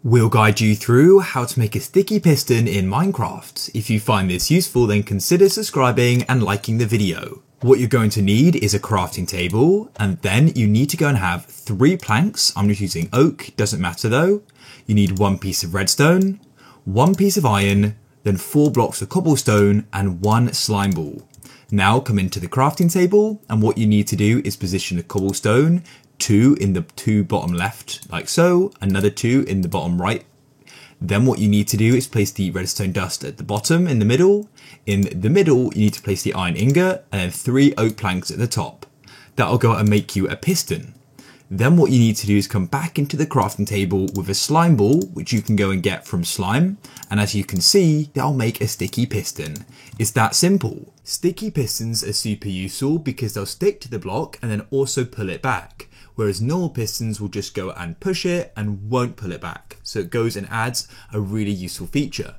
We'll guide you through how to make a sticky piston in Minecraft. If you find this useful, then consider subscribing and liking the video. What you're going to need is a crafting table, and then you need to go and have 3 planks. I'm just using oak, doesn't matter though. You need 1 piece of redstone, 1 piece of iron, then 4 blocks of cobblestone and 1 slime ball. Now come into the crafting table, and what you need to do is position the cobblestone 2 in the 2 bottom left, like so, another 2 in the bottom right. Then what you need to do is place the redstone dust at the bottom in the middle. In the middle, you need to place the iron ingot and then 3 oak planks at the top. That'll go and make you a piston. Then what you need to do is come back into the crafting table with a slime ball, which you can go and get from slime. And as you can see, that'll make a sticky piston. It's that simple. Sticky pistons are super useful because they'll stick to the block and then also pull it back. Whereas normal pistons will just go and push it and won't pull it back. So it goes and adds a really useful feature.